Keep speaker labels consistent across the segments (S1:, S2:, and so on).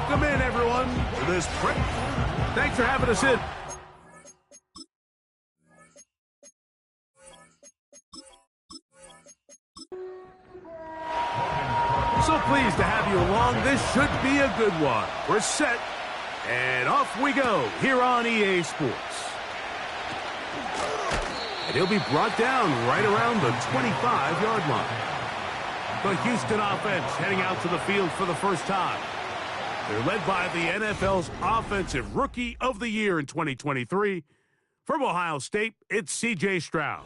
S1: Welcome in, everyone, to this prep. Thanks for having us in. So pleased to have you along. This should be a good one. We're set, and off we go here on EA Sports. And he'll be brought down right around the 25-yard line. The Houston offense heading out to the field for the first time. They're led by the NFL's Offensive Rookie of the Year in 2023. From Ohio State, it's C.J. Stroud.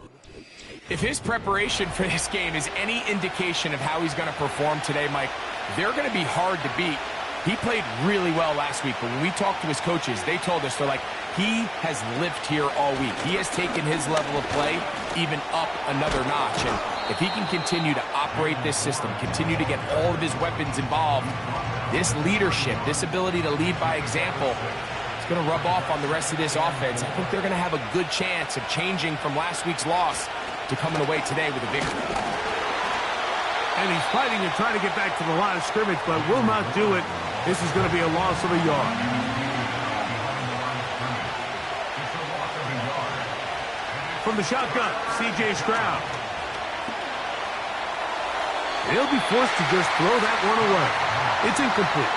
S2: If his preparation for this game is any indication of how he's going to perform today, Mike, they're going to be hard to beat. He played really well last week, but when we talked to his coaches, they told us, they're like, he has lived here all week. He has taken his level of play even up another notch. And if he can continue to operate this system, continue to get all of his weapons involved, this leadership, this ability to lead by example, it's going to rub off on the rest of this offense. I think they're going to have a good chance of changing from last week's loss to coming away today with a victory.
S1: And he's fighting and trying to get back to the line of scrimmage, but will not do it. This is going to be a loss of a yard. From the shotgun, C.J. Stroud. He'll be forced to just throw that one away. It's incomplete.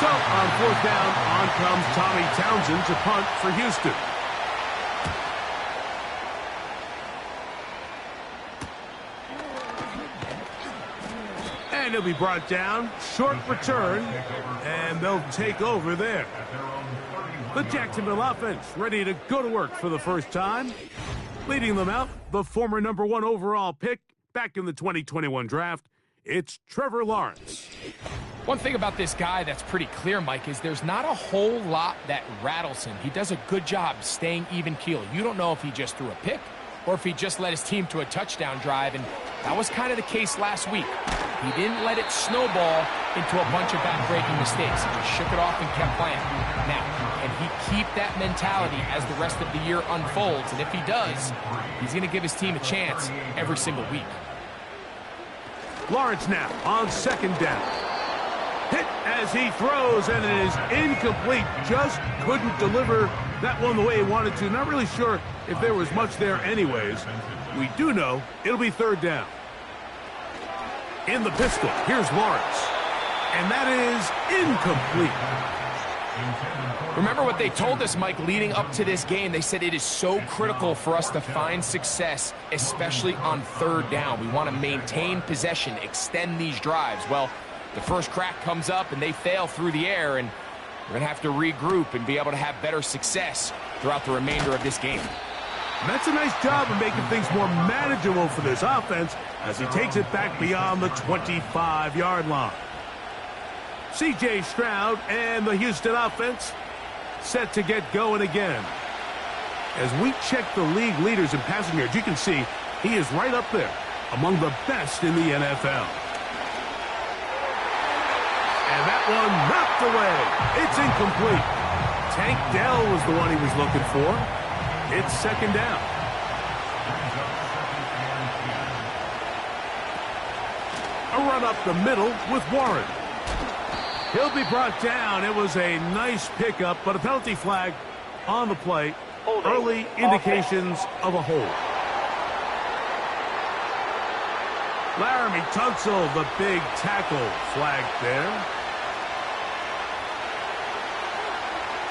S1: So, on fourth down, on comes Tommy Townsend to punt for Houston. And he'll be brought down. Short return. And they'll take over there. The Jacksonville offense ready to go to work for the first time. Leading them out, the former #1 overall pick back in the 2021 draft. It's Trevor Lawrence.
S2: One thing about this guy that's pretty clear, Mike, is there's not a whole lot that rattles him. He does a good job staying even keel. You don't know if he just threw a pick or if he just led his team to a touchdown drive, and that was kind of the case last week. He didn't let it snowball into a bunch of back-breaking mistakes. He just shook it off and kept playing. Now, can he keep that mentality as the rest of the year unfolds? And if he does, he's going to give his team a chance every single week.
S1: Lawrence now on second down. Hit as he throws, and it is incomplete. Just couldn't deliver that one the way he wanted to. Not really sure if there was much there anyways. We do know it'll be third down. In the pistol, here's Lawrence. And that is incomplete.
S2: Remember what they told us, Mike, leading up to this game. They said it is so critical for us to find success, especially on third down. We want to maintain possession, extend these drives. Well, the first crack comes up and they fail through the air, and we're going to have to regroup and be able to have better success throughout the remainder of this game.
S1: And that's a nice job of making things more manageable for this offense as he takes it back beyond the 25-yard line. C.J. Stroud and the Houston offense set to get going again. As we check the league leaders in passing yards, you can see he is right up there among the best in the NFL. And that one knocked away. It's incomplete. Tank Dell was the one he was looking for. It's second down. A run up the middle with Warren. He'll be brought down. It was a nice pickup, but a penalty flag on the play. Early indications of a hold. Laramie Tunsil, the big tackle, flagged there.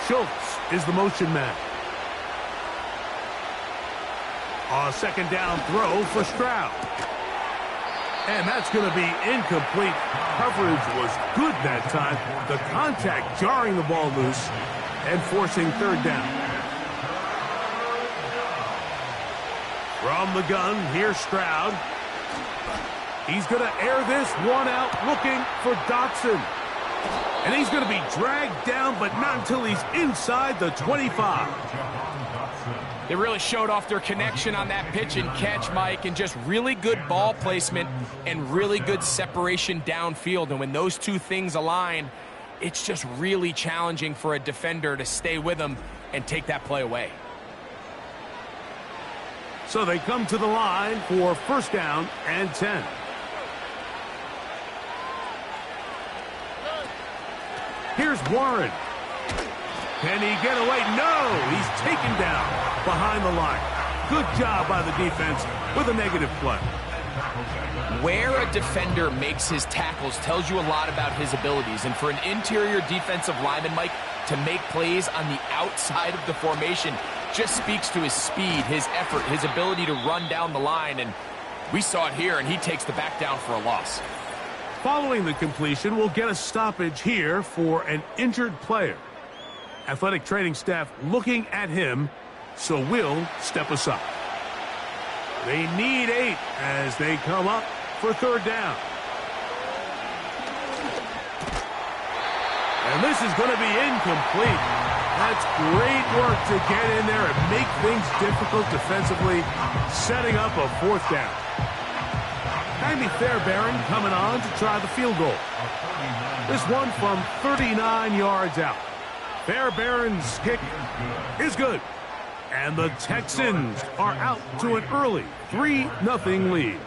S1: Schultz is the motion man. A second down throw for Stroud. And that's going to be incomplete. Coverage was good that time. The contact jarring the ball loose and forcing third down. From the gun, here's Stroud. He's going to air this one out, looking for Dotson. And he's going to be dragged down, but not until he's inside the 25.
S2: They really showed off their connection on that pitch and catch, Mike, and just really good ball placement and really good separation downfield. And when those two things align, it's just really challenging for a defender to stay with them and take that play away.
S1: So they come to the line for first down and 10. Here's Warren. Can he get away? No! He's taken down behind the line. Good job by the defense with a negative play.
S2: Where a defender makes his tackles tells you a lot about his abilities. And for an interior defensive lineman, Mike, to make plays on the outside of the formation just speaks to his speed, his effort, his ability to run down the line. And we saw it here, and he takes the back down for a loss.
S1: Following the completion, we'll get a stoppage here for an injured player. Athletic training staff looking at him, so we'll step aside. They need 8 as they come up for third down. And this is going to be incomplete. That's great work to get in there and make things difficult defensively, setting up a fourth down. Andy Fairbairn coming on to try the field goal. This one from 39 yards out. Fairbairn's kick is good. And the Texans are out to an early 3-0 lead.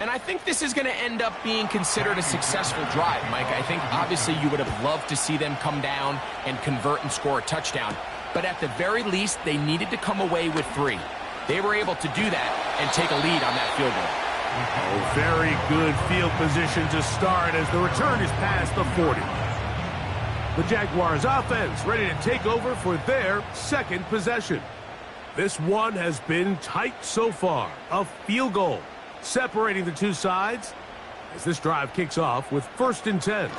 S2: And I think this is going to end up being considered a successful drive, Mike. I think obviously you would have loved to see them come down and convert and score a touchdown. But at the very least, they needed to come away with 3. They were able to do that and take a lead on that field goal.
S1: Oh, very good field position to start as the return is past the 40. The Jaguars offense ready to take over for their second possession. This one has been tight so far. A field goal separating the two sides as this drive kicks off with 1st and 10.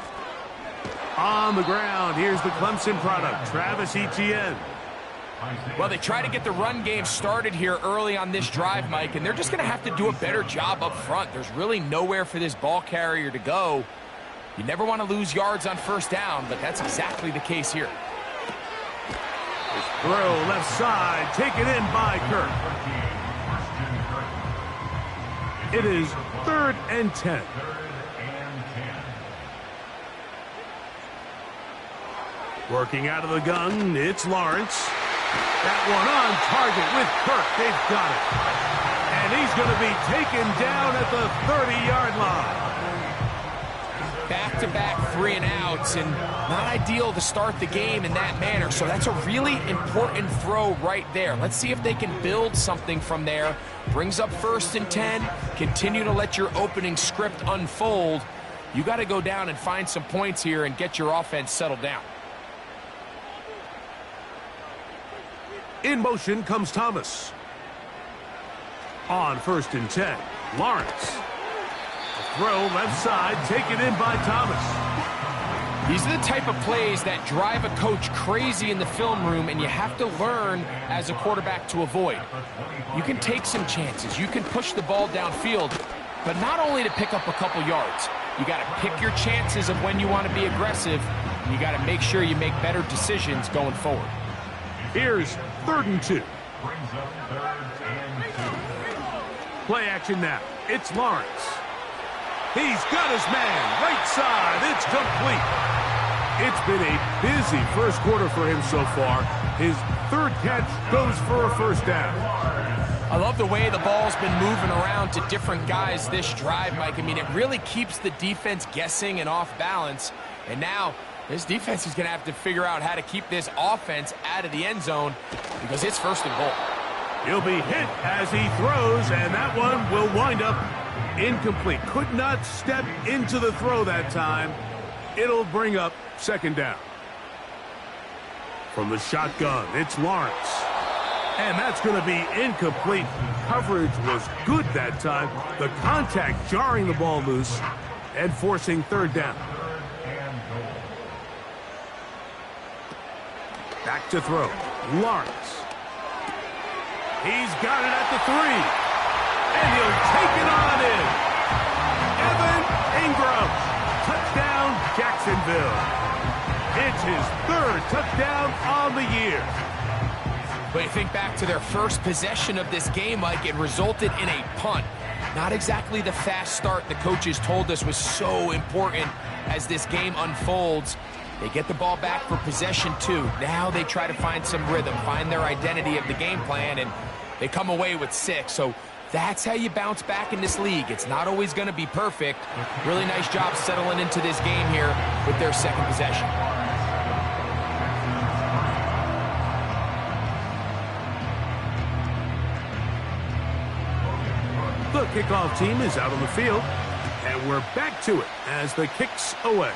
S1: On the ground, here's the Clemson product, Travis Etienne.
S2: Well, they try to get the run game started here early on this drive, Mike, and they're just going to have to do a better job up front. There's really nowhere for this ball carrier to go. You never want to lose yards on first down, but that's exactly the case here.
S1: His throw left side, taken in by Kirk. It is 3rd and 10. Working out of the gun, it's Lawrence. That one on target with Kirk. They've got it. And he's going to be taken down at the 30-yard line.
S2: Back-to-back 3-and-outs, and not ideal to start the game in that manner. So that's a really important throw right there. Let's see if they can build something from there. Brings up 1st and 10. Continue to let your opening script unfold. You got to go down and find some points here and get your offense settled down.
S1: In motion comes Thomas. On 1st and 10, Lawrence. Throw left side, taken in by Thomas.
S2: These are the type of plays that drive a coach crazy in the film room, and you have to learn as a quarterback to avoid. You can take some chances. You can push the ball downfield, but not only to pick up a couple yards. You got to pick your chances of when you want to be aggressive, and you got to make sure you make better decisions going forward.
S1: Here's 3rd and 2. Play action now. It's Lawrence. He's got his man. Right side. It's complete. It's been a busy first quarter for him so far. His 3rd catch goes for a 1st down.
S2: I love the way the ball's been moving around to different guys this drive, Mike. I mean, it really keeps the defense guessing and off balance. And now this defense is going to have to figure out how to keep this offense out of the end zone because it's 1st and goal.
S1: He'll be hit as he throws, and that one will wind up incomplete. Could not step into the throw that time. It'll bring up 2nd down. From the shotgun, it's Lawrence. And that's going to be incomplete. Coverage was good that time. The contact jarring the ball loose and forcing 3rd down. Back to throw. Lawrence. He's got it at the 3. And he'll take it on in. Evan Ingram. Touchdown, Jacksonville. It's his 3rd touchdown on the year.
S2: But you think back to their first possession of this game, Mike, it resulted in a punt. Not exactly the fast start the coaches told us was so important as this game unfolds. They get the ball back for possession 2. Now they try to find some rhythm, find their identity of the game plan, and they come away with 6. So That's how you bounce back in this league. It's not always going to be perfect. Really nice job settling into this game here with their second possession.
S1: The kickoff team is out on the field, and we're back to it as the kick's away.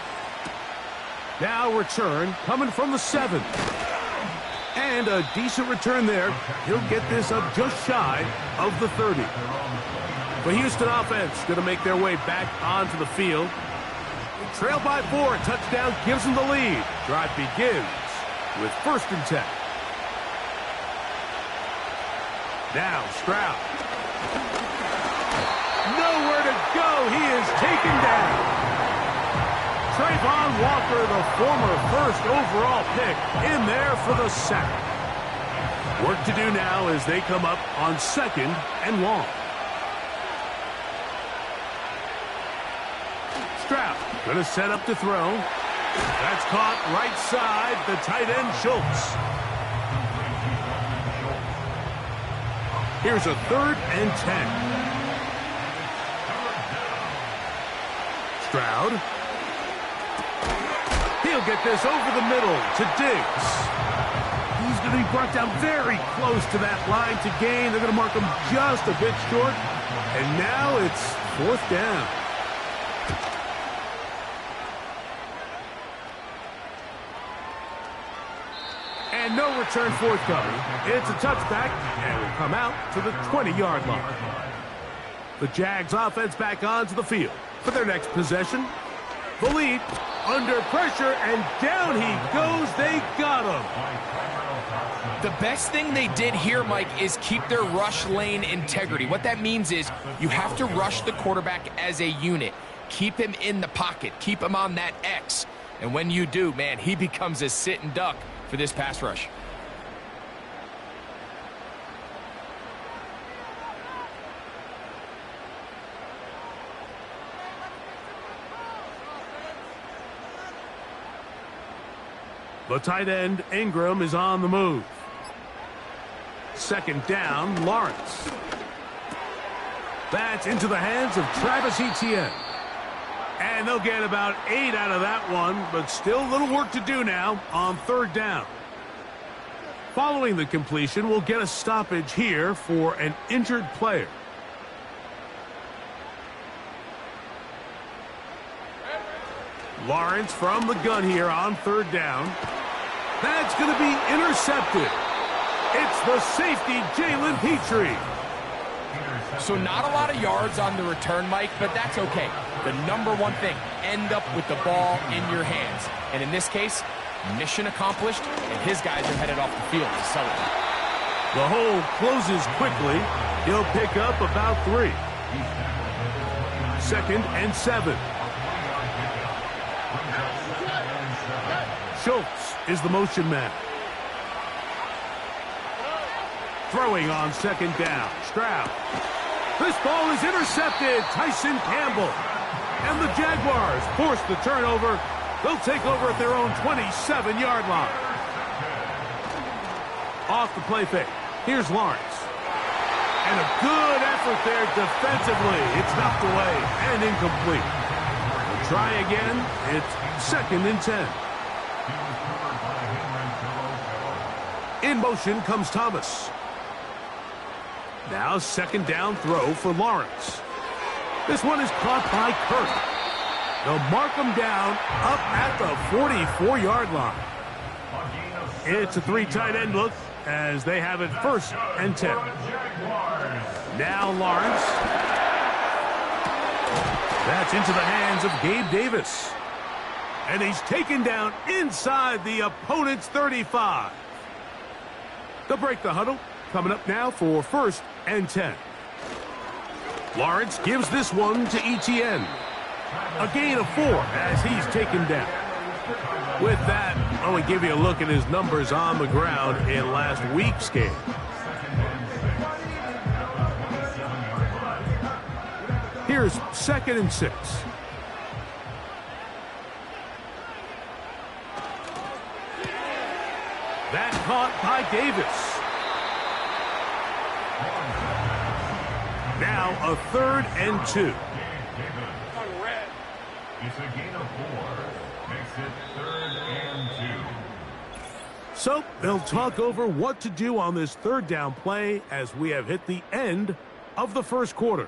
S1: Now return coming from the 7. And a decent return there. He'll get this up just shy of the 30. The Houston offense going to make their way back onto the field. Trail by 4. Touchdown gives them the lead. Drive begins with 1st and 10. Now Stroud. Nowhere to go. He is taken down. Trayvon Walker, the former 1st overall pick, in there for the sack. Work to do now as they come up on 2nd and long. Stroud going to set up to throw. That's caught right side, the tight end Schultz. Here's a 3rd and 10. Stroud. He'll get this over the middle to Diggs. He's going to be brought down very close to that line to gain. They're going to mark him just a bit short. And now it's 4th down. And no return forthcoming. It's a touchback, and will come out to the 20-yard line. The Jags offense back onto the field for their next possession. The lead under pressure, and down he goes. They got him.
S2: The best thing they did here, Mike, is keep their rush lane integrity. What that means is you have to rush the quarterback as a unit. Keep him in the pocket. Keep him on that X. And when you do, man, he becomes a sitting duck for this pass rush.
S1: The tight end, Ingram, is on the move. 2nd down, Lawrence. That's into the hands of Travis Etienne. And they'll get about 8 out of that one, but still a little work to do now on 3rd down. Following the completion, we'll get a stoppage here for an injured player. Lawrence from the gun here on 3rd down. That's going to be intercepted. It's the safety, Jalen Petrie.
S2: So not a lot of yards on the return, Mike, but that's okay. The number one thing, end up with the ball in your hands. And in this case, mission accomplished, and his guys are headed off the field to celebrate.
S1: The hole closes quickly. He'll pick up about 3. 2nd and 7. Schultz is the motion man. Throwing on 2nd down. Stroud. This ball is intercepted. Tyson Campbell. And the Jaguars force the turnover. They'll take over at their own 27-yard line. Off the play fake. Here's Lawrence. And a good effort there defensively. It's knocked away and incomplete. We'll try again. It's 2nd and 10. In motion comes Thomas. Now 2nd down throw for Lawrence. This one is caught by Kirk. They'll mark him down up at the 44-yard line. It's a 3 tight end look as they have it 1st and 10. Now Lawrence. That's into the hands of Gabe Davis. And he's taken down inside the opponent's 35. They'll break the huddle. Coming up now for 1st and 10. Lawrence gives this one to Etienne. A gain of 4 as he's taken down. With that, I want to give you a look at his numbers on the ground in last week's game. Here's 2nd and 6. That caught by Davis. now a 3rd and 2.
S3: It's a gain of 4. Makes it 3rd and 2.
S1: So they'll talk over what to do on this 3rd down play as we have hit the end of the first quarter.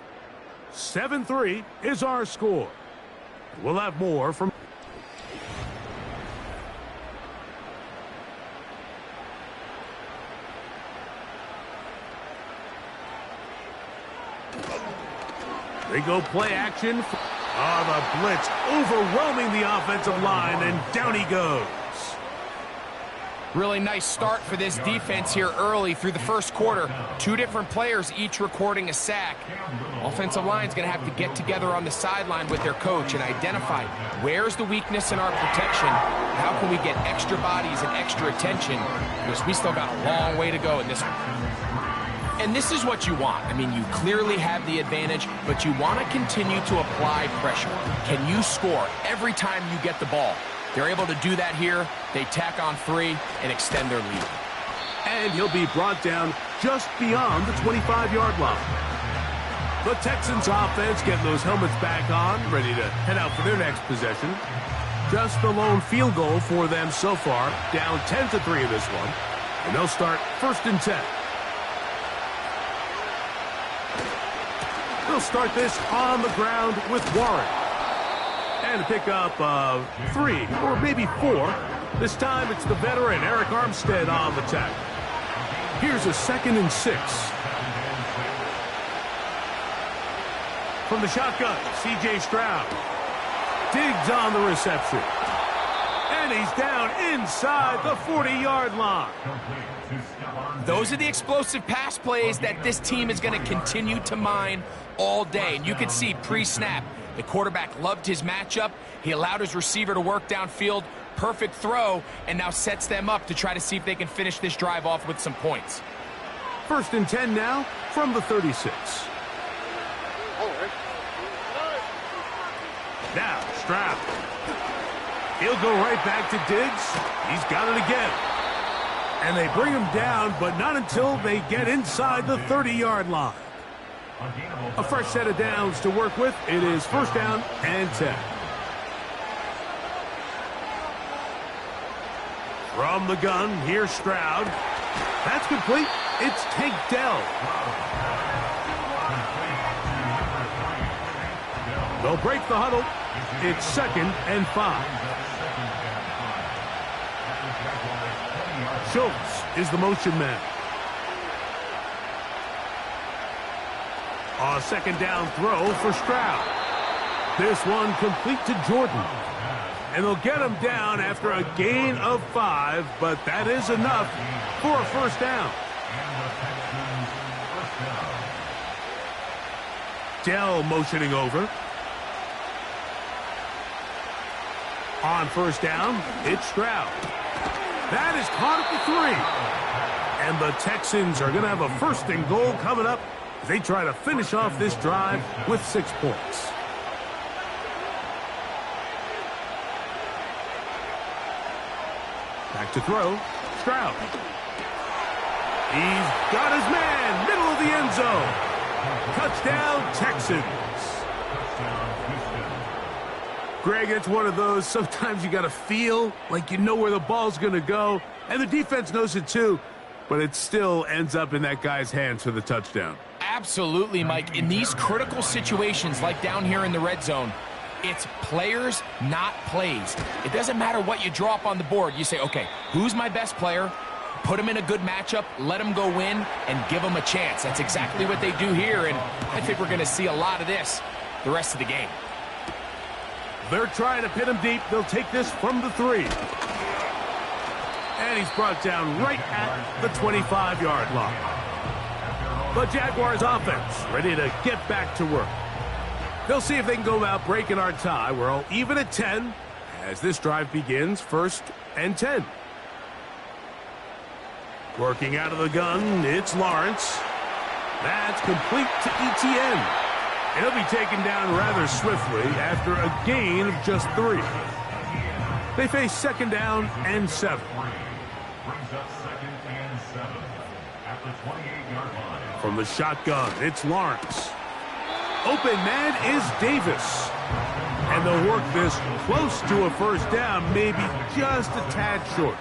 S1: 7-3 is our score. We'll have more from... They go play action. The blitz overwhelming the offensive line, and down he goes.
S2: Really nice start for this defense here early through the first quarter. 2 different players each recording a sack. Offensive line's going to have to get together on the sideline with their coach and identify where's the weakness in our protection. How can we get extra bodies and extra attention? Because we still got a long way to go in this one. And this is what you want. I mean, you clearly have the advantage, but you want to continue to apply pressure. Can you score every time you get the ball? They're able to do that here. They tack on 3 and extend their lead.
S1: And he'll be brought down just beyond the 25-yard line. The Texans offense getting those helmets back on, ready to head out for their next possession. Just the lone field goal for them so far, down 10-3 in this one. And they'll start 1st and 10. They'll start this on the ground with Warren. And pick up 3 or maybe 4. This time it's the veteran Eric Armstead on the tackle. Here's a 2nd and 6. From the shotgun, C.J. Stroud. Digs on the reception. And he's down inside the 40-yard line.
S2: Those are the explosive pass plays that this team is going to continue to mine all day. And you can see pre-snap, the quarterback loved his matchup. He allowed his receiver to work downfield. Perfect throw, and now sets them up to try to see if they can finish this drive off with some points.
S1: 1st and 10 now from the 36. Now, Stroud. He'll go right back to Diggs. He's got it again. And they bring him down, but not until they get inside the 30-yard line. A fresh set of downs to work with. It is 1st down and 10. From the gun, here's Stroud. That's complete. It's Tank Dell. They'll break the huddle. It's 2nd and 5. Schultz is the motion man. A 2nd down throw for Stroud. This one complete to Jordan. And they'll get him down after a gain of 5, but that is enough for a 1st down. Dell motioning over. On 1st down, it's Stroud. That is caught at the 3. And the Texans are going to have a 1st and goal coming up as they try to finish off this drive with 6 points. Back to throw. Stroud. He's got his man. Middle of the end zone. Touchdown, Texans. Greg, it's one of those, sometimes you got to feel like you know where the ball's going to go, and the defense knows it too, but it still ends up in that guy's hands for the touchdown.
S2: Absolutely, Mike. In these critical situations, like down here in the red zone, it's players, not plays. It doesn't matter what you draw up on the board. You say, okay, who's my best player? Put him in a good matchup, let him go win, and give him a chance. That's exactly what they do here, and I think we're going to see a lot of this the rest of the game.
S1: They're trying to pin him deep. They'll take this from the 3. And he's brought down right at the 25-yard line. The Jaguars offense ready to get back to work. They'll see if they can go about breaking our tie. We're all even at 10 as this drive begins. 1st and 10. Working out of the gun, it's Lawrence. That's complete to Etienne. He'll be taken down rather swiftly after a gain of just 3. They face 2nd down and 7.
S3: Brings up 2nd and 7 at the 28-yard line.
S1: From the shotgun, it's Lawrence. Open man is Davis. And they'll work this close to a first down, maybe just a tad short.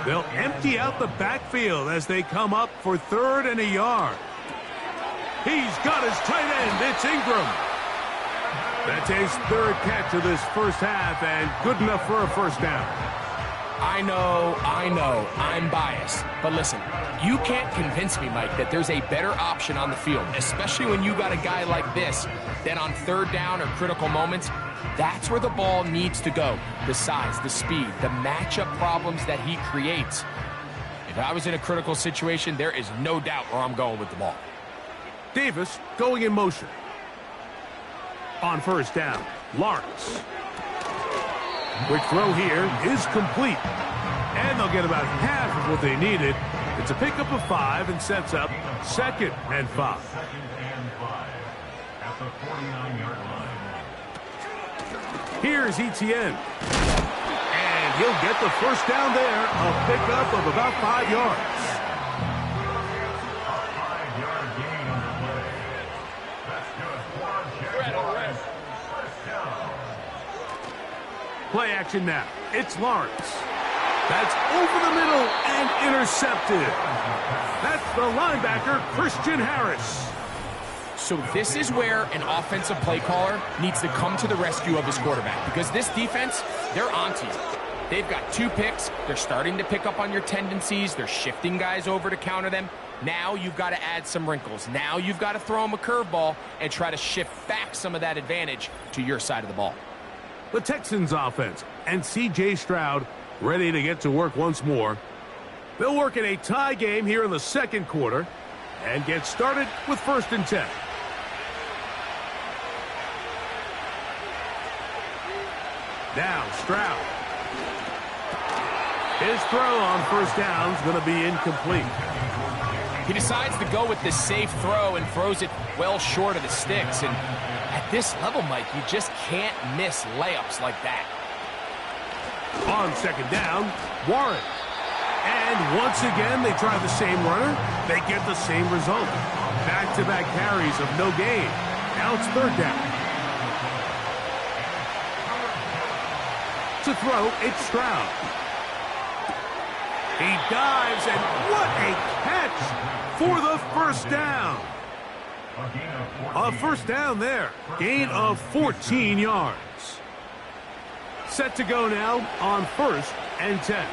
S1: They'll empty out the backfield as they come up for 3rd and a yard. He's got his tight end. It's Ingram. That's his 3rd catch of this first half, and good enough for a first down.
S2: I know, I'm biased. But listen, you can't convince me, Mike, that there's a better option on the field, especially when you got a guy like this, that on 3rd down or critical moments, that's where the ball needs to go. The size, the speed, the matchup problems that he creates. If I was in a critical situation, there is no doubt where I'm going with the ball.
S1: Davis going in motion. On first down, Lawrence. Quick throw here is complete. And they'll get about half of what they needed. It's a pickup of 5 and sets up 2nd and 5.
S3: 2nd and 5 at the 49-yard line.
S1: Here's Etienne. And he'll get the first down there. A pickup of about 5 yards.
S3: A 5-yard gain on the play. That's good for Jaguars. First down.
S1: Play action now. It's Lawrence. That's over the middle and intercepted. That's the linebacker, Christian Harris.
S2: So this is where an offensive play caller needs to come to the rescue of his quarterback, because this defense, they're onto you. They've got 2 picks. They're starting to pick up on your tendencies. They're shifting guys over to counter them. Now you've got to add some wrinkles. Now you've got to throw them a curveball and try to shift back some of that advantage to your side of the ball.
S1: The Texans offense and C.J. Stroud ready to get to work once more. They'll work in a tie game here in the 2nd quarter and get started with 1st and 10. Now Stroud. His throw on first down is going to be incomplete.
S2: He decides to go with the safe throw and throws it well short of the sticks. And at this level, Mike, you just can't miss layups like that.
S1: On 2nd down, Warren. And once again, they try the same runner. They get the same result. Back-to-back carries of no gain. Now it's 3rd down. To throw, it's Stroud. He dives, and what a catch for the first down. A first down there. Gain of 14 yards. Set to go now on 1st and 10.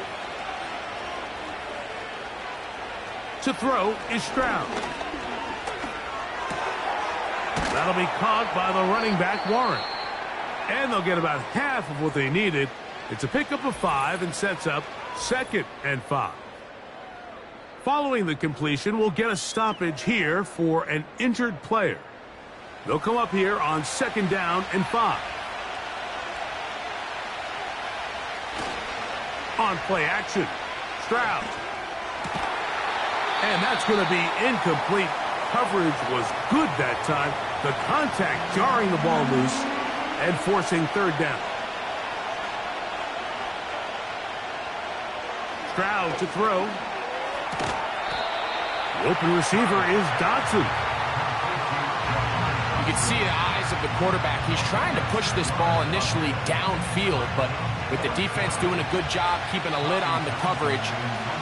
S1: To throw is Stroud. That'll be caught by the running back, Warren. And they'll get about half of what they needed. It's a pickup of 5 and sets up 2nd and 5. Following the completion, we'll get a stoppage here for an injured player. They'll come up here on 2nd down and 5. On play action, Stroud. And that's going to be incomplete. Coverage was good that time. The contact jarring the ball loose and forcing 3rd down. Stroud to throw. The open receiver is Dotson.
S2: You can see the eyes of the quarterback. He's trying to push this ball initially downfield, but with the defense doing a good job keeping a lid on the coverage,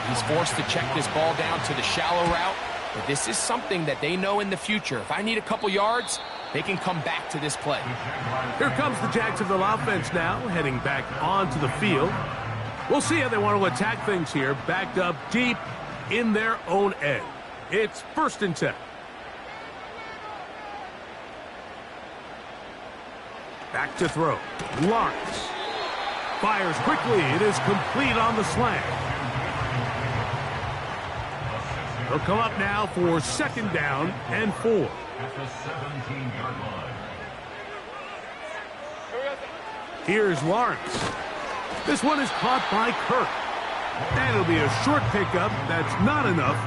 S2: he's forced to check this ball down to the shallow route. But this is something that they know in the future. If I need a couple yards, they can come back to this play.
S1: Here comes the Jacksonville offense now, heading back onto the field. We'll see how they want to attack things here, backed up deep in their own end. It's 1st and 10. Back to throw. Lawrence. Fires quickly. It is complete on the slant. They'll come up now for 2nd down and 4.
S3: At the 17-yard line.
S1: Here's Lawrence. This one is caught by Kirk. And it'll be a short pickup. That's not enough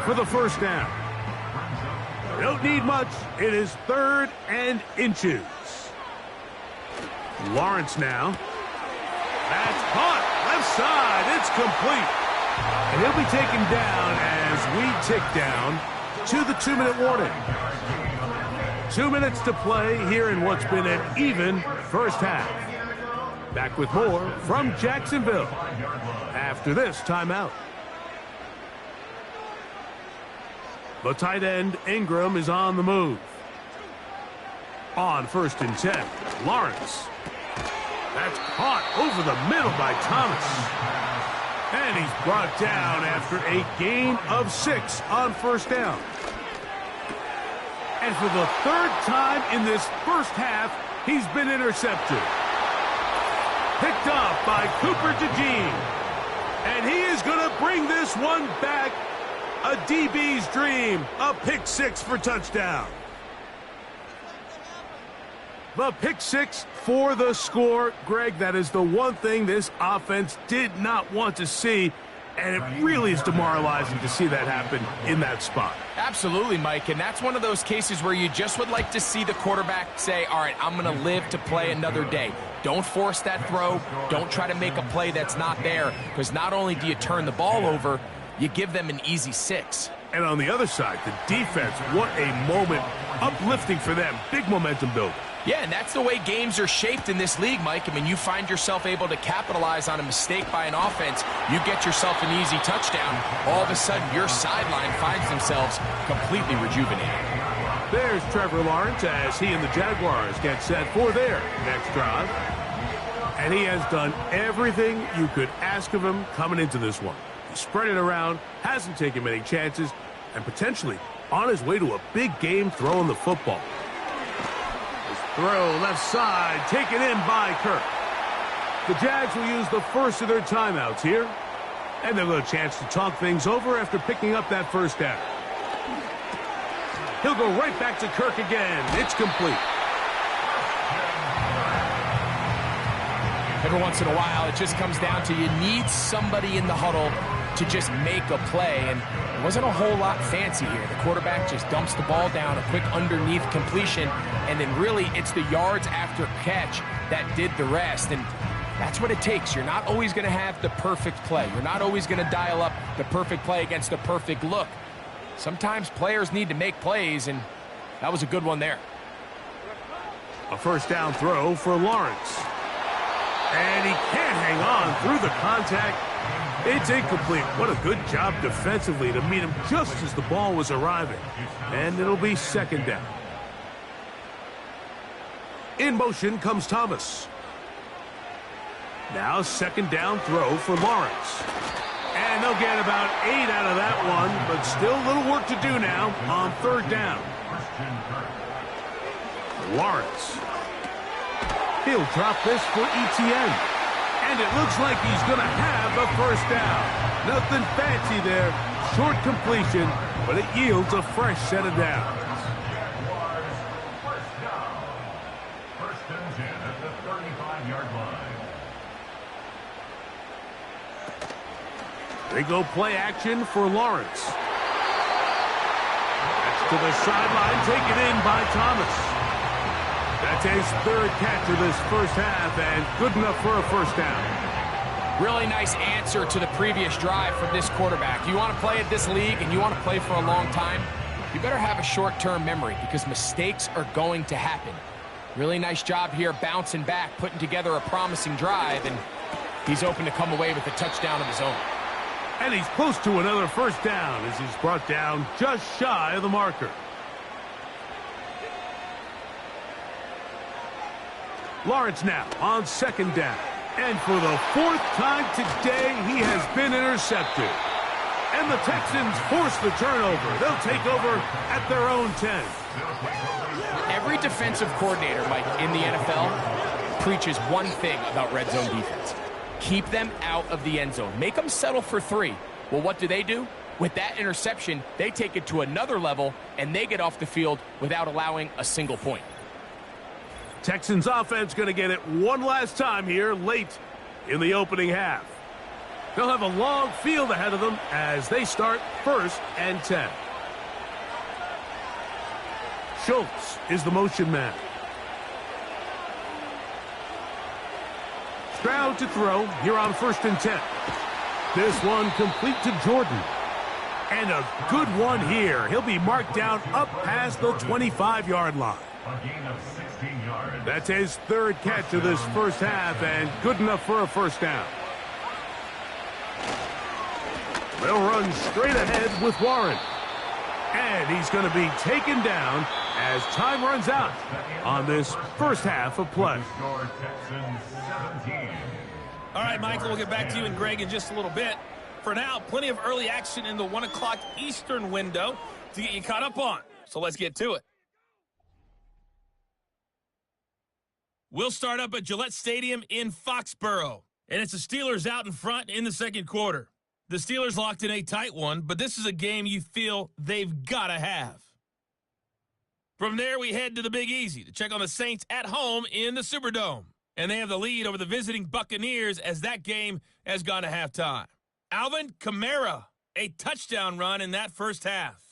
S1: for the first down. Don't need much. It is 3rd and inches. Lawrence now. That's caught. Left side. It's complete. And he'll be taken down as we tick down to the 2-minute warning. 2 minutes to play here in what's been an even first half. Back with more from Jacksonville after this timeout. The tight end, Ingram, is on the move. On 1st and 10, Lawrence. That's caught over the middle by Thomas. And he's brought down after a gain of 6 on 1st down. And for the 3rd time in this first half, he's been intercepted. Picked up by Cooper DeJean. And he is going to bring this one back. A DB's dream. A pick 6 for touchdown. The pick 6 for the score. Greg, that is the one thing this offense did not want to see, and it really is demoralizing to see that happen in that spot.
S2: Absolutely, Mike, and that's one of those cases where you just would like to see the quarterback say, all right, I'm going to live to play another day. Don't force that throw. Don't try to make a play that's not there, because not only do you turn the ball over, you give them an easy 6.
S1: And on the other side, the defense, what a moment. Uplifting for them. Big momentum builder.
S2: Yeah, and that's the way games are shaped in this league, Mike. I mean, you find yourself able to capitalize on a mistake by an offense. You get yourself an easy touchdown. All of a sudden, your sideline finds themselves completely rejuvenated.
S1: There's Trevor Lawrence as he and the Jaguars get set for their next drive. And he has done everything you could ask of him coming into this one. He spread it around, hasn't taken many chances, and potentially on his way to a big game throwing the football. Throw left side, taken in by Kirk. The Jags will use the first of their timeouts here. And they'll get a chance to talk things over after picking up that 1st down. He'll go right back to Kirk again. It's complete.
S2: Every once in a while, it just comes down to you need somebody in the huddle to just make a play, and it wasn't a whole lot fancy here. The quarterback just dumps the ball down, a quick underneath completion, and then really it's the yards after catch that did the rest, and that's what it takes. You're not always going to have the perfect play. You're not always going to dial up the perfect play against the perfect look. Sometimes players need to make plays, and that was a good one there.
S1: A 1st down throw for Lawrence. And he can't hang on through the contact. It's incomplete. What a good job defensively to meet him just as the ball was arriving. And it'll be 2nd down. In motion comes Thomas. Now 2nd down throw for Lawrence. And they'll get about 8 out of that one, but still a little work to do now on 3rd down. Lawrence. He'll drop this for Etienne. And it looks like he's going to have a 1st down. Nothing fancy there. Short completion, but it yields a fresh set of downs.
S3: 1st and 10 at the 35-yard line.
S1: They go play action for Lawrence. That's to the sideline, taken in by Thomas. That's his 3rd catch of this first half, and good enough for a 1st down.
S2: Really nice answer to the previous drive from this quarterback. You want to play at this league and you want to play for a long time, you better have a short-term memory because mistakes are going to happen. Really nice job here bouncing back, putting together a promising drive, and he's open to come away with a touchdown of his own.
S1: And he's close to another 1st down as he's brought down just shy of the marker. Lawrence now on 2nd down. And for the 4th time today, he has been intercepted. And the Texans force the turnover. They'll take over at their own 10.
S2: Every defensive coordinator, Mike, in the NFL preaches one thing about red zone defense. Keep them out of the end zone. Make them settle for 3. Well, what do? With that interception, they take it to another level, and they get off the field without allowing a single point.
S1: Texans offense going to get it one last time here late in the opening half. They'll have a long field ahead of them as they start 1st and 10. Schultz is the motion man. Stroud to throw here on 1st and 10. This one complete to Jordan. And a good one here. He'll be marked down up past the 25-yard line.
S3: A gain of 16 yards.
S1: That's his third catch of this first half, and good enough for a first down. They'll run straight ahead with Warren. And he's going to be taken down as time runs out on this first half of play.
S3: Score Texans 17.
S4: All right, Michael, we'll get back to you and Greg in just a little bit. For now, plenty of early action in the 1 o'clock Eastern window to get you caught up on. So let's get to it. We'll start up at Gillette Stadium in Foxborough. And it's the Steelers out in front in the second quarter. The Steelers locked in a tight one, but this is a game you feel they've got to have. From there, we head to the Big Easy to check on the Saints at home in the Superdome. And they have the lead over the visiting Buccaneers as that game has gone to halftime. Alvin Kamara, a touchdown run in that first half.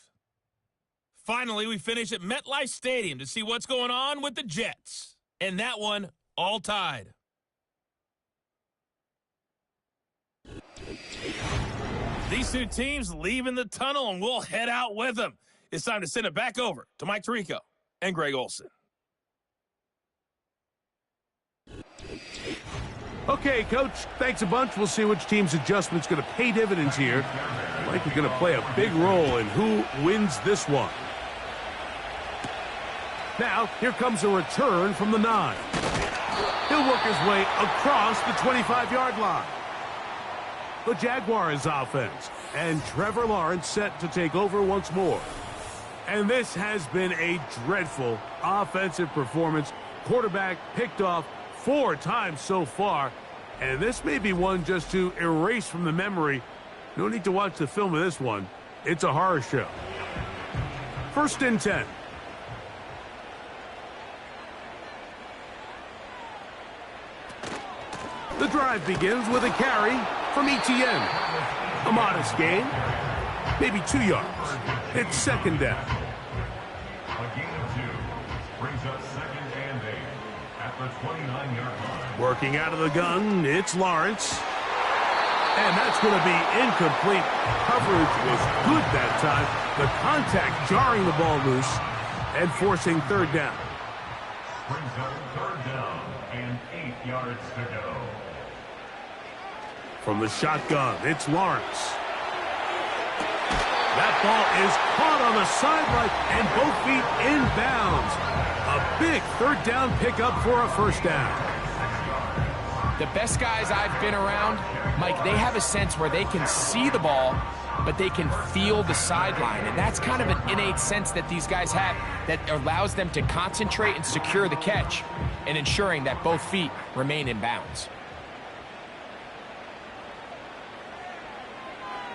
S4: Finally, we finish at MetLife Stadium to see what's going on with the Jets. And that one all tied. These two teams leaving the tunnel, and we'll head out with them. It's time to send it back over to Mike Tirico and Greg Olson.
S1: Okay, Coach, thanks a bunch. We'll see which team's adjustment's going to pay dividends here. Likely going to play a big role in who wins this one. Now, here comes a return from the 9. He'll work his way across the 25-yard line. The Jaguars offense, and Trevor Lawrence set to take over once more. And this has been a dreadful offensive performance. Quarterback picked off 4 times so far, and this may be one just to erase from the memory. No need to watch the film of this one. It's a horror show. 1st and 10. The drive begins with a carry from Etienne. A modest gain, maybe 2 yards. It's second down.
S3: A gain of 2 brings up 2nd and 8 at the 29-yard line.
S1: Working out of the gun, it's Lawrence. And that's going to be incomplete. Coverage was good that time. The contact jarring the ball loose and forcing 3rd down.
S3: Brings up 3rd down and 8 yards to go.
S1: From the shotgun, it's Lawrence. That ball is caught on the sideline and both feet inbounds. A big 3rd down pickup for a first down.
S2: The best guys I've been around, Mike, they have a sense where they can see the ball, but they can feel the sideline. And that's kind of an innate sense that these guys have that allows them to concentrate and secure the catch and ensuring that both feet remain in bounds.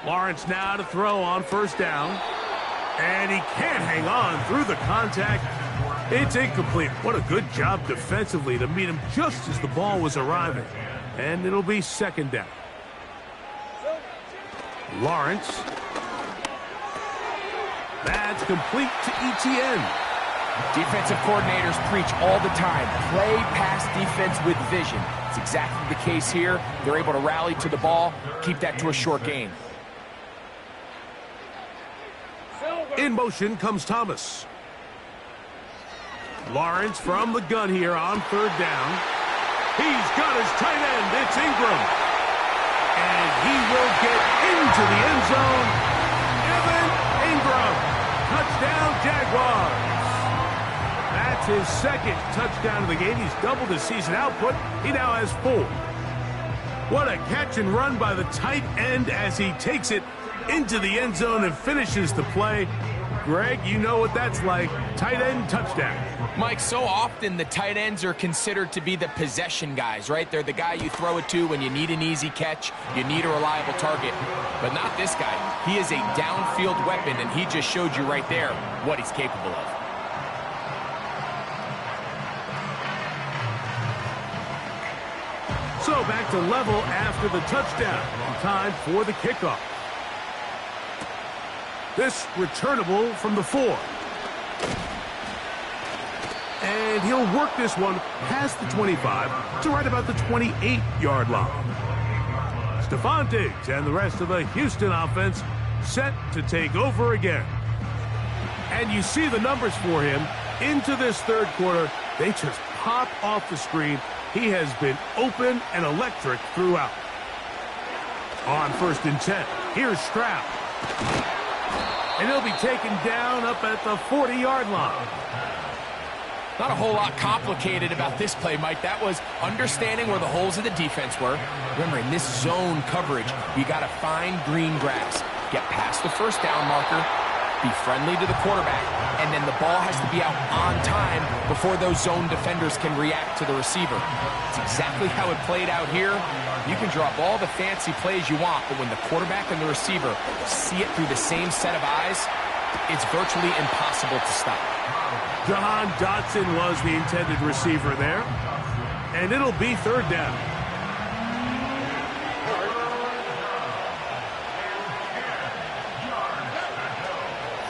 S1: Lawrence now to throw on 1st down. And he can't hang on through the contact. It's incomplete. What a good job defensively to meet him just as the ball was arriving. And it'll be 2nd down. Lawrence. That's complete to Etienne.
S2: Defensive coordinators preach all the time, play pass defense with vision. It's exactly the case here. They're able to rally to the ball, keep that to a short gain.
S1: In motion comes Thomas. Lawrence from the gun here on 3rd down. He's got his tight end. It's Ingram. And he will get into the end zone. Evan Ingram. Touchdown, Jaguars. That's his 2nd touchdown of the game. He's doubled his season output. He now has 4. What a catch and run by the tight end as he takes it into the end zone and finishes the play. Greg, you know what that's like. Tight end touchdown.
S2: Mike, so often the tight ends are considered to be the possession guys, right? They're the guy you throw it to when you need an easy catch, you need a reliable target. But not this guy. He is a downfield weapon, and he just showed you right there what he's capable of.
S1: So back to level after the touchdown. Time for the kickoff. This returnable from the 4. And he'll work this one past the 25 to right about the 28-yard line. Stephon Diggs and the rest of the Houston offense set to take over again. And you see the numbers for him into this third quarter. They just pop off the screen. He has been open and electric throughout. On 1st and 10, here's Stroud. And he'll be taken down up at the 40-yard line.
S2: Not a whole lot complicated about this play, Mike. That was understanding where the holes of the defense were. Remember, in this zone coverage, you got to find green grass. Get past the first down marker, be friendly to the quarterback, and then the ball has to be out on time before those zone defenders can react to the receiver. It's exactly how it played out here. You can draw up all the fancy plays you want, but when the quarterback and the receiver see it through the same set of eyes, it's virtually impossible to stop.
S1: Jahan Dotson was the intended receiver there. And it'll be 3rd down.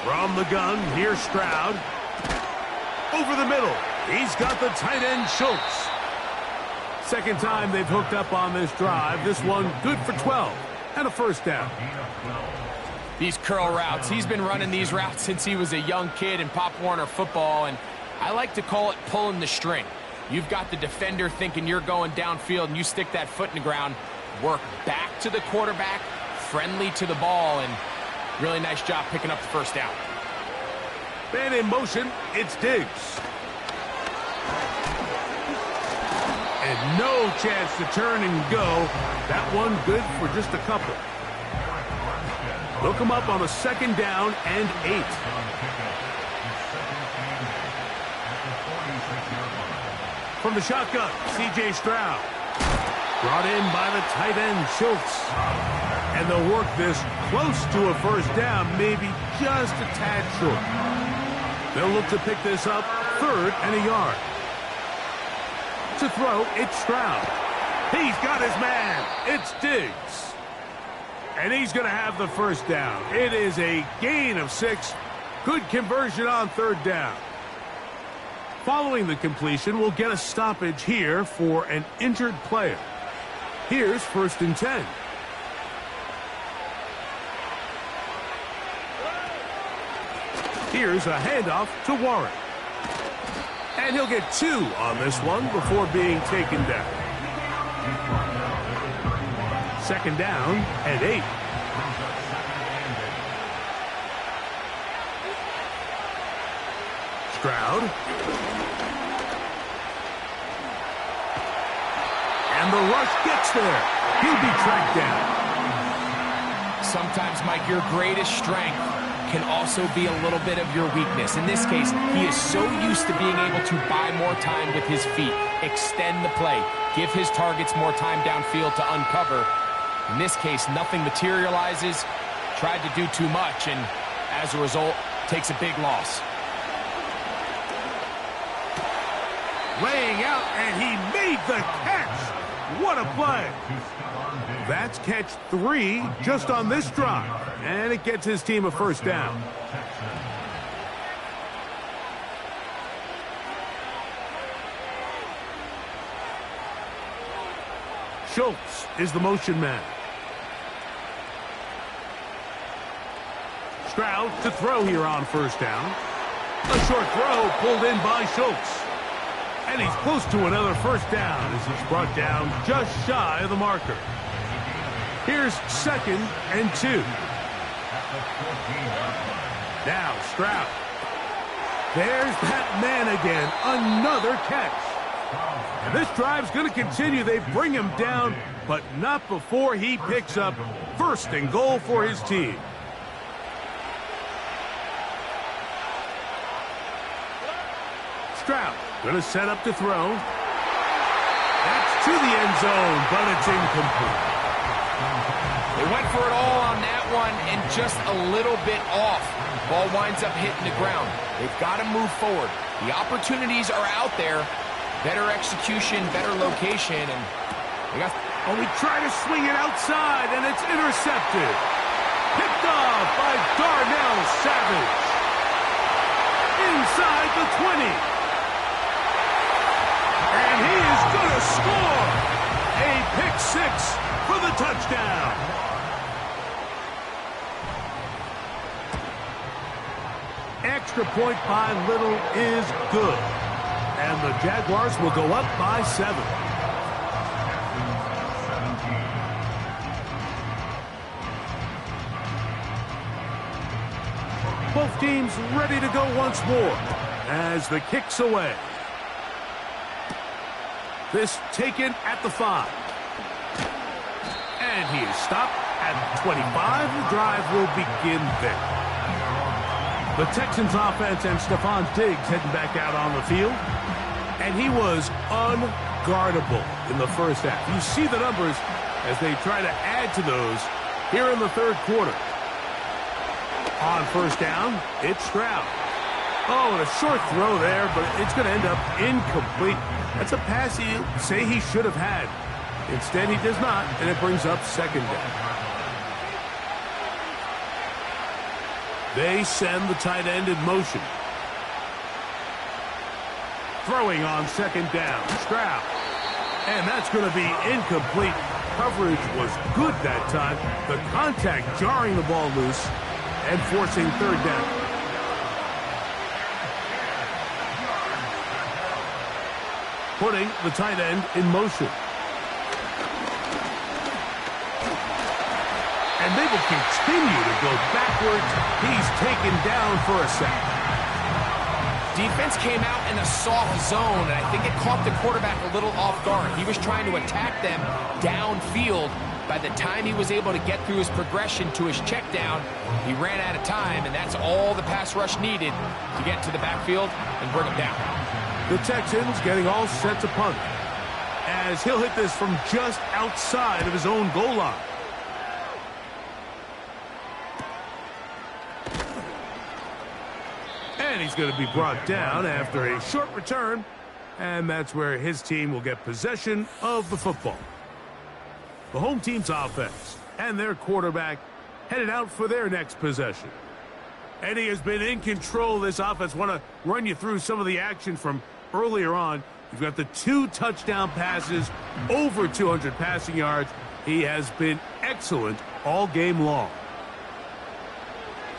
S1: From the gun, here's Stroud. Over the middle, he's got the tight end Schultz. Second time they've hooked up on this drive. This one good for 12 and a 1st down.
S2: These curl routes, he's been running these routes since he was a young kid in Pop Warner football, and I like to call it pulling the string. You've got the defender thinking you're going downfield, and you stick that foot in the ground, work back to the quarterback, friendly to the ball, and really nice job picking up the 1st down.
S1: Man in motion, it's Diggs. And no chance to turn and go. That one good for just a couple. They'll come up on a 2nd down and 8. From the shotgun, C.J. Stroud. Brought in by the tight end, Schultz. And they'll work this close to a 1st down, maybe just a tad short. They'll look to pick this up 3rd and a yard. To throw, it's Stroud. He's got his man. It's Diggs. And he's going to have the 1st down. It is a gain of 6. Good conversion on 3rd down. Following the completion, we'll get a stoppage here for an injured player. Here's 1st and 10. Here's a handoff to Warren. And he'll get 2 on this one before being taken down. 2nd down and 8. Stroud. And the rush gets there. He'll be tracked down.
S2: Sometimes, Mike, your greatest strength can also be a little bit of your weakness. In this case, he is so used to being able to buy more time with his feet, extend the play, give his targets more time downfield to uncover. In this case, nothing materializes, tried to do too much, and as a result, takes a big loss.
S1: Laying out, and he made the catch. What a play. That's catch 3 just on this drive, and it gets his team a 1st down. Schultz is the motion man. Stroud to throw here on 1st down. A short throw pulled in by Schultz. And he's close to another 1st down as he's brought down just shy of the marker. Here's 2nd and 2. Now Stroud. There's that man again. Another catch. And this drive's going to continue. They bring him down, but not before he picks up 1st and goal for his team. Stroud going to set up to throw. That's to the end zone, but it's incomplete.
S2: They went for it all on that one and just a little bit off. Ball winds up hitting the ground. They've got to move forward. The opportunities are out there. Better execution, better location, and they got...
S1: Oh, we try to swing it outside, and it's intercepted. Picked off by Darnell Savage. Inside the 20. And he is going to score. A pick 6 for the touchdown. extra point by little is good. And the Jaguars will go up by 7. Both teams ready to go once more as the kick's away. This taken at the 5. And he is stopped at 25. The drive will begin there. The Texans offense and Stephon Diggs heading back out on the field. And he was unguardable in the first half. You see the numbers as they try to add to those here in the third quarter. On first down, it's Stroud. Oh, and a short throw there, but it's going to end up incomplete. That's a pass you say he should have had. Instead, he does not, and it brings up second down. They send the tight end in motion. Throwing on second down, Stroud. And that's going to be incomplete. Coverage was good that time. The contact jarring the ball loose and forcing third down. Putting the tight end in motion. And they will continue to go backwards. He's taken down for a sack.
S2: Defense came out in a soft zone, and I think it caught the quarterback a little off guard. He was trying to attack them downfield. By the time he was able to get through his progression to his check down, he ran out of time, and that's all the pass rush needed to get to the backfield and bring him down.
S1: The Texans getting all set to punt as he'll hit this from just outside of his own goal line. And he's going to be brought down after a short return, and that's where his team will get possession of the football. The home team's offense and their quarterback headed out for their next possession. And he has been in control of this offense. Want to run you through some of the action from earlier on. You've got the 2 touchdown passes, over 200 passing yards. He has been excellent all game long.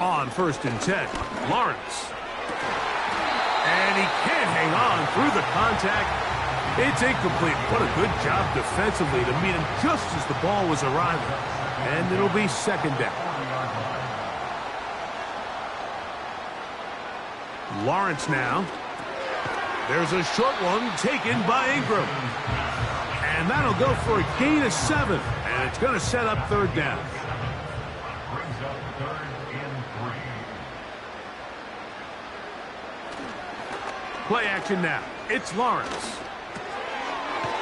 S1: On first and 10, Lawrence. And he can't hang on through the contact. It's incomplete. What a good job defensively to meet him just as the ball was arriving. And it'll be second down. Lawrence now. There's a short one taken by Ingram. And that'll go for a gain of 7. And it's going to set up third down.
S3: Brings up third and 3.
S1: Play action now. It's Lawrence.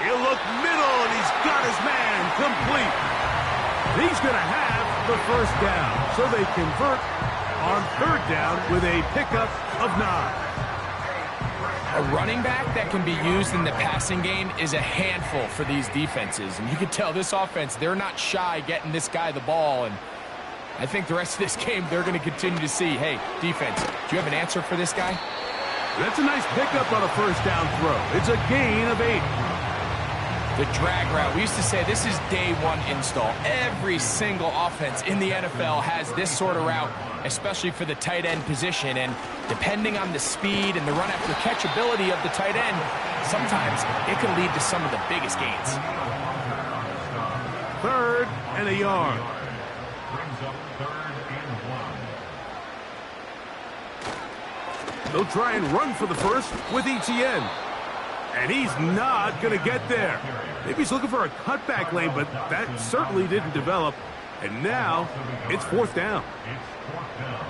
S1: He'll look middle, and he's got his man complete. He's going to have the first down. So they convert on third down with a pickup of 9.
S2: A running back that can be used in the passing game is a handful for these defenses. And you can tell this offense, they're not shy getting this guy the ball. And I think the rest of this game, they're going to continue to see, hey, defense, do you have an answer for this guy?
S1: That's a nice pickup on a first down throw. It's a gain of 8.
S2: The drag route. We used to say this is day one install. Every single offense in the NFL has this sort of route, especially for the tight end position. And depending on the speed and the run after catch ability of the tight end, sometimes it can lead to some of the biggest gains.
S1: Third and a yard.
S3: Brings up third and 1.
S1: They'll try and run for the first with Etienne. And he's not going to get there. Maybe he's looking for a cutback lane, but that certainly didn't develop. And now it's fourth down.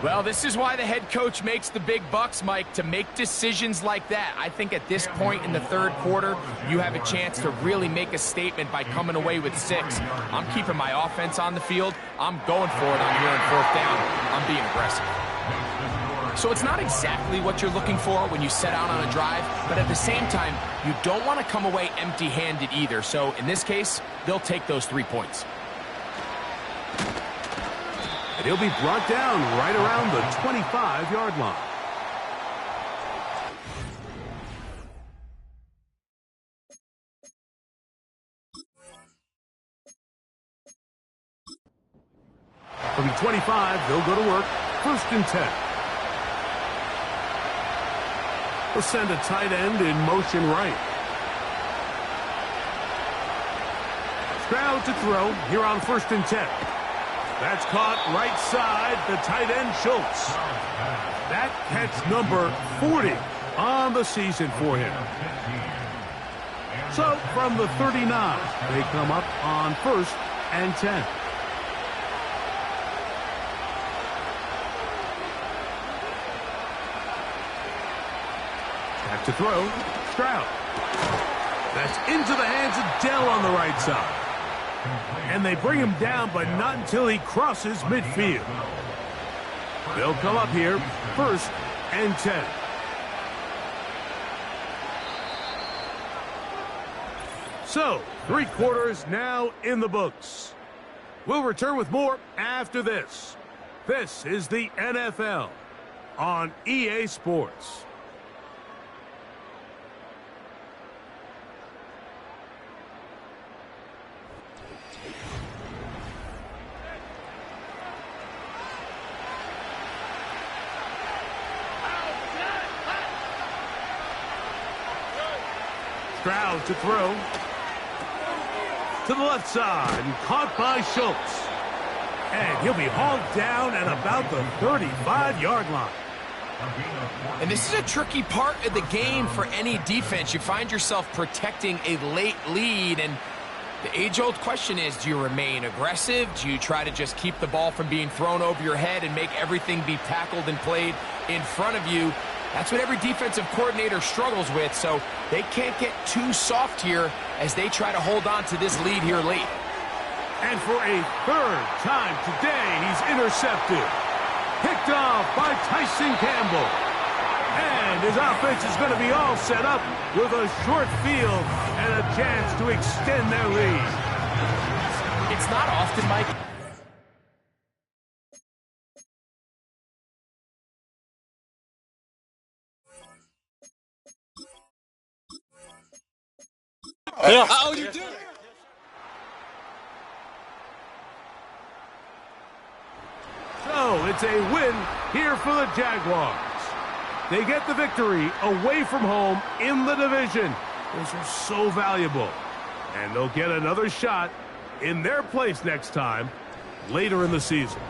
S2: Well, this is why the head coach makes the big bucks, Mike, to make decisions like that. I think at this point in the third quarter, you have a chance to really make a statement by coming away with 6. I'm keeping my offense on the field. I'm going for it on here in fourth down. I'm being aggressive. So it's not exactly what you're looking for when you set out on a drive, but at the same time, you don't want to come away empty-handed either. So in this case, they'll take those 3 points.
S1: And he'll be brought down right around the 25-yard line. From the 25, they'll go to work. First and 10. We'll send a tight end in motion right. Stroud to throw here on 1st and 10. That's caught right side, the tight end Schultz. That catch number 40 on the season for him. So from the 39, they come up on 1st and 10. Back to throw, Stroud. That's into the hands of Dell on the right side. And they bring him down, but not until he crosses midfield. They'll come up here, 1st and 10. So, 3 quarters now in the books. We'll return with more after this. This is the NFL on EA Sports. Stroud to throw. To the left side, and caught by Schultz. And he'll be hauled down at about the 35-yard line.
S2: And this is a tricky part of the game for any defense. You find yourself protecting a late lead, and the age-old question is, do you remain aggressive? Do you try to just keep the ball from being thrown over your head and make everything be tackled and played in front of you? That's what every defensive coordinator struggles with, so they can't get too soft here as they try to hold on to this lead here late.
S1: And for a 3rd time today, he's intercepted. Picked off by Tyson Campbell. And his offense is going to be all set up with a short field and a chance to extend their lead.
S2: It's not often, Mike.
S5: Yeah. How you doing?
S1: So it's a win here for the Jaguars. They get the victory away from home in the division. Those are so valuable. And they'll get another shot in their place next time later in the season.